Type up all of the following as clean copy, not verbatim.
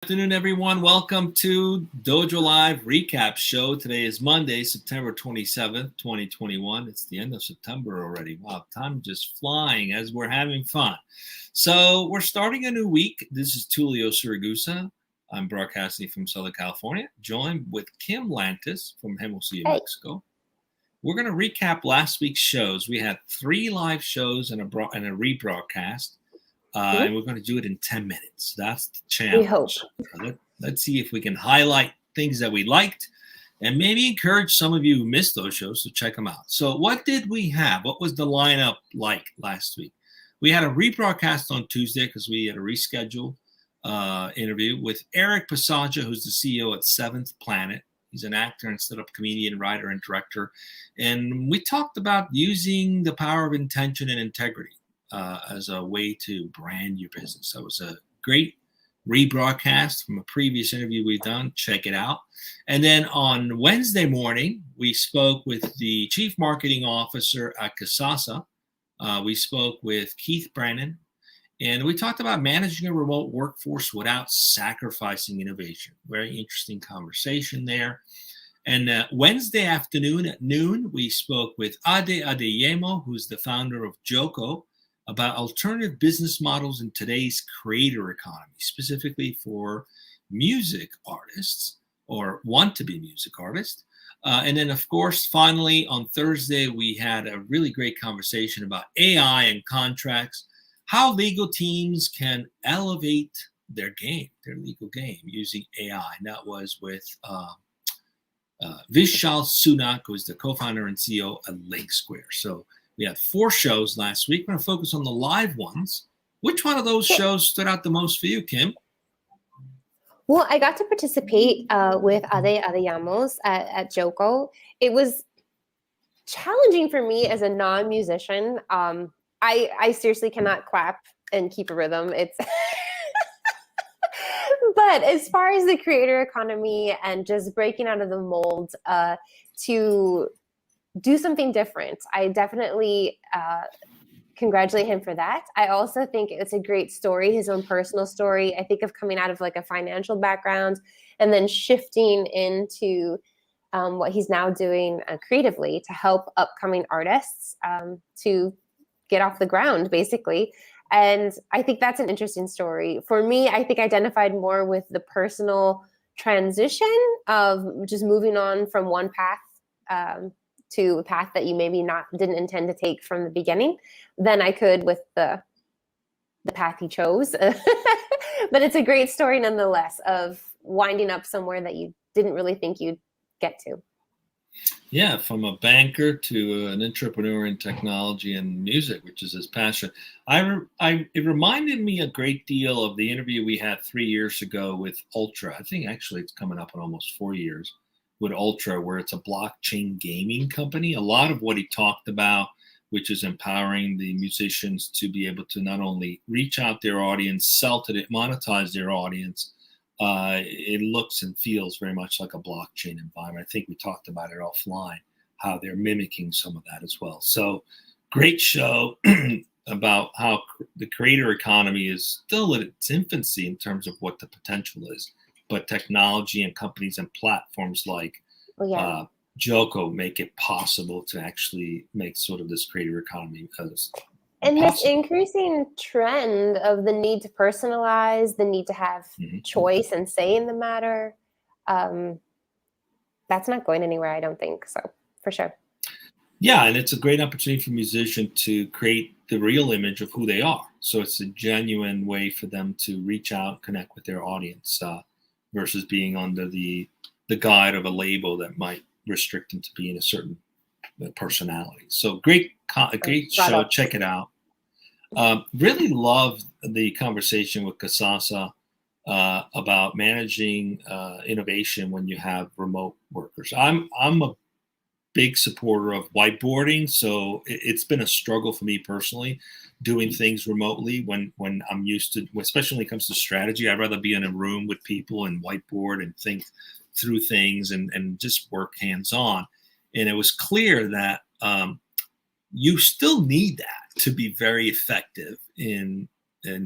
Afternoon, everyone. Welcome to Dojo Live Recap Show. Today is Monday, September 27th, 2021. It's the end of September already. Wow, time just flying as we're having fun. So we're starting a new week. This is Tulio Siragusa. I'm broadcasting from Southern California, joined with Kim Lantis from Hermosillo, Mexico. We're going to recap last week's shows. We had 3 live shows and a rebroadcast. And we're going to do it in 10 minutes. That's the challenge. We hope. Let's see if we can highlight things that we liked and maybe encourage some of you who missed those shows to check them out. So what did we have? What was the lineup like last week? We had a rebroadcast on Tuesday because we had a rescheduled interview with Eric Passagia, who's the CEO at Seventh Planet. He's an actor and stand-up comedian, writer, and director. And we talked about using the power of intention and integrity as a way to brand your business. That was a great rebroadcast from a previous interview we've done. Check it out. And then on Wednesday morning, we spoke with the Chief Marketing Officer at Kasasa. We spoke with Keith Brannan, and we talked about managing a remote workforce without sacrificing innovation. Very interesting conversation there. And Wednesday afternoon at noon, we spoke with Adeyemo, who's the founder of Joko, about alternative business models in today's creator economy, specifically for music artists or want-to-be music artists. And then, of course, finally, on Thursday, we had a really great conversation about AI and contracts, how legal teams can elevate their legal game, using AI. And that was with Vishal Sunak, who is the co-founder and CEO of Lake Square. So we had 4 shows last week. We're going to focus on the live ones. Which one of those shows stood out the most for you, Kim? Well, I got to participate with Adeyemo at Joko. It was challenging for me as a non-musician. I seriously cannot clap and keep a rhythm. It's But as far as the creator economy and just breaking out of the mold to do something different, I definitely congratulate him for that. I also think it's a great story, his own personal story. I think of coming out of like a financial background and then shifting into what he's now doing creatively to help upcoming artists to get off the ground, basically. And I think that's an interesting story. For me, I think I identified more with the personal transition of just moving on from one path to a path that you maybe didn't intend to take from the beginning than I could with the path he chose. But it's a great story nonetheless of winding up somewhere that you didn't really think you'd get to. Yeah, from a banker to an entrepreneur in technology and music, which is his passion. It reminded me a great deal of the interview we had 3 years ago with Ultra. I think actually it's coming up in almost 4 years. With Ultra, where it's a blockchain gaming company. A lot of what he talked about, which is empowering the musicians to be able to not only reach out their audience, sell to it, monetize their audience. It looks and feels very much like a blockchain environment. I think we talked about it offline, how they're mimicking some of that as well. So great show about how the creator economy is still in its infancy in terms of what the potential is. But technology and companies and platforms like Joko make it possible to actually make sort of this creator economy. And this increasing trend of the need to personalize, the need to have choice and say in the matter, that's not going anywhere, I don't think. So, for sure. Yeah, and it's a great opportunity for musicians to create the real image of who they are. So it's a genuine way for them to reach out, connect with their audience. Versus being under the guide of a label that might restrict them to being a certain personality. So great show. Check it out. Really loved the conversation with Kasasa about managing innovation when you have remote workers. I'm a big supporter of whiteboarding, so it's been a struggle for me personally doing things remotely when I'm used to, especially when it comes to strategy. I'd rather be in a room with people and whiteboard and think through things and just work hands-on. And it was clear that you still need that to be very effective in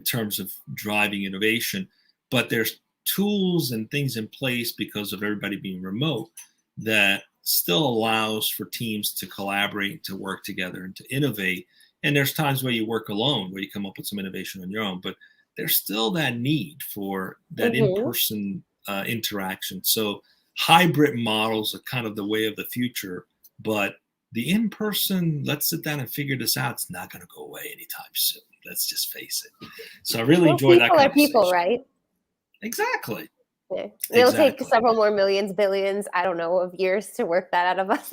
terms of driving innovation. But there's tools and things in place because of everybody being remote that still allows for teams to collaborate, to work together, and to innovate. And there's times where you work alone, where you come up with some innovation on your own, but there's still that need for that in-person interaction. So hybrid models are kind of the way of the future, but the in-person, let's sit down and figure this out, it's not going to go away anytime soon. Let's just face it. So I really enjoy that conversation. People are people, right? Exactly. Yeah. It'll take several more millions, billions, I don't know, of years to work that out of us.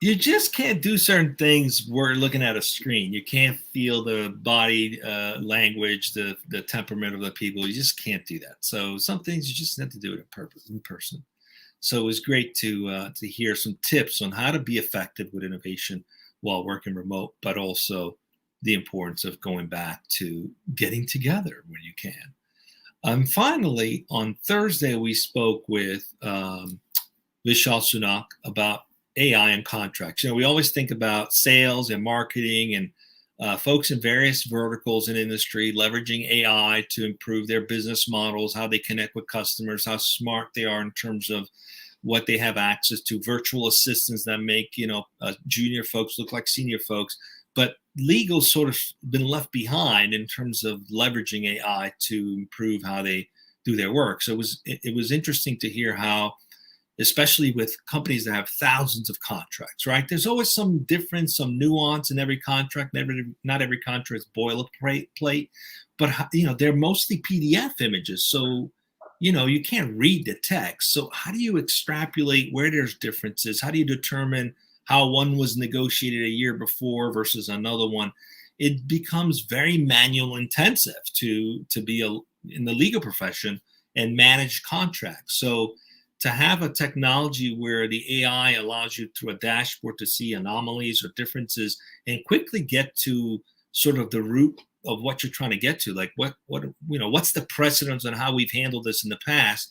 You just can't do certain things where looking at a screen. You can't feel the body language, the temperament of the people. You just can't do that. So some things you just have to do it in person. So it was great to hear some tips on how to be effective with innovation while working remote, but also the importance of going back to getting together when you can. Finally, on Thursday, we spoke with Vishal Sunak about AI and contracts. We always think about sales and marketing and folks in various verticals in industry leveraging AI to improve their business models, how they connect with customers, how smart they are in terms of what they have access to, virtual assistants that make junior folks look like senior folks. But legal's sort of been left behind in terms of leveraging AI to improve how they do their work. So it was interesting to hear how, especially with companies that have thousands of contracts, right? There's always some difference, some nuance in every contract. Not every contract is boilerplate, but they're mostly PDF images. So, you can't read the text. So how do you extrapolate where there's differences? How do you determine how one was negotiated a year before versus another one? It becomes very manual intensive to be in the legal profession and manage contracts. So to have a technology where the AI allows you through a dashboard to see anomalies or differences and quickly get to sort of the root of what you're trying to get to, like what's the precedence on how we've handled this in the past,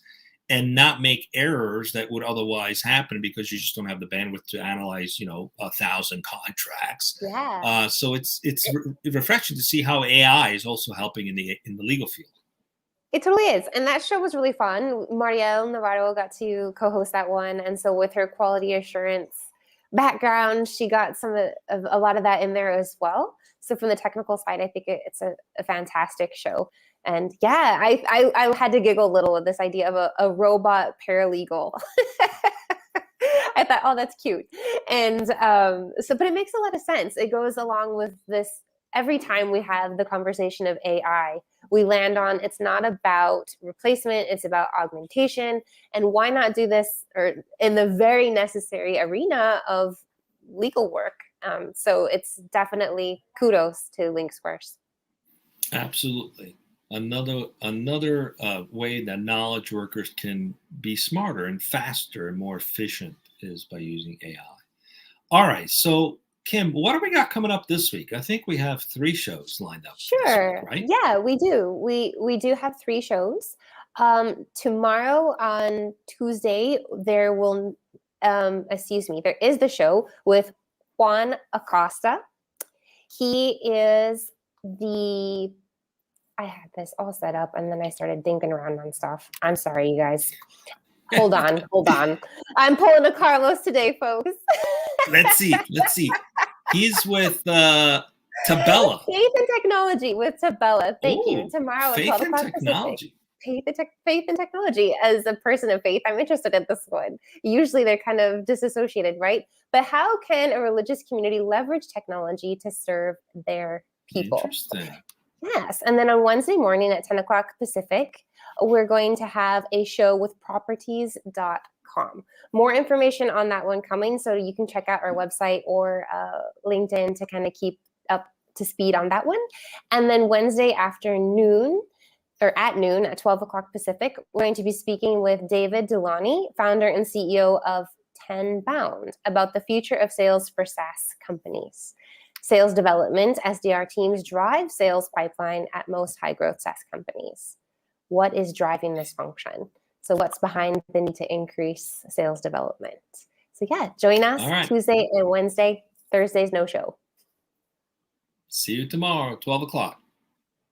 and not make errors that would otherwise happen because you just don't have the bandwidth to analyze 1,000 contracts. Yeah. So it's refreshing to see how AI is also helping in the legal field. It totally is. And that show was really fun. Marielle Navarro got to co-host that one. And so with her quality assurance background, she got a lot of that in there as well. So from the technical side, I think it's a fantastic show. And yeah, I had to giggle a little at this idea of a robot paralegal. I thought, oh, that's cute. And but it makes a lot of sense. It goes along with this. Every time we have the conversation of AI, we land on it's not about replacement, it's about augmentation. And why not do this in the very necessary arena of legal work? So it's definitely kudos to LinkSquares. Absolutely. Another way that knowledge workers can be smarter and faster and more efficient is by using AI. All right. So Kim, what do we got coming up this week? I think we have 3 shows lined up. Sure. Week, right? Yeah, we do. We do have 3 shows. Tomorrow on Tuesday, there is the show with Juan Acosta. He is I had this all set up and then I started thinking around on stuff. I'm sorry, you guys. Hold on. I'm pulling a Carlos today, folks. Let's see. He's with Tabella. Faith and Technology with Tabella. Thank you. Tomorrow at 12 o'clock Pacific. Faith and Technology. As a person of faith, I'm interested in this one. Usually they're kind of disassociated, right? But how can a religious community leverage technology to serve their people? Interesting. Yes. And then on Wednesday morning at 10 o'clock Pacific, we're going to have a show with properties.com. More information on that one coming, so you can check out our website or LinkedIn to kind of keep up to speed on that one. And then Wednesday afternoon, or at noon at 12 o'clock Pacific, we're going to be speaking with David Delani, founder and CEO of 10Bound, about the future of sales for SaaS companies. Sales development, SDR teams drive sales pipeline at most high-growth SaaS companies. What is driving this function? So what's behind the need to increase sales development? So yeah, join us Tuesday and Wednesday. Thursday's no show. See you tomorrow, 12 o'clock.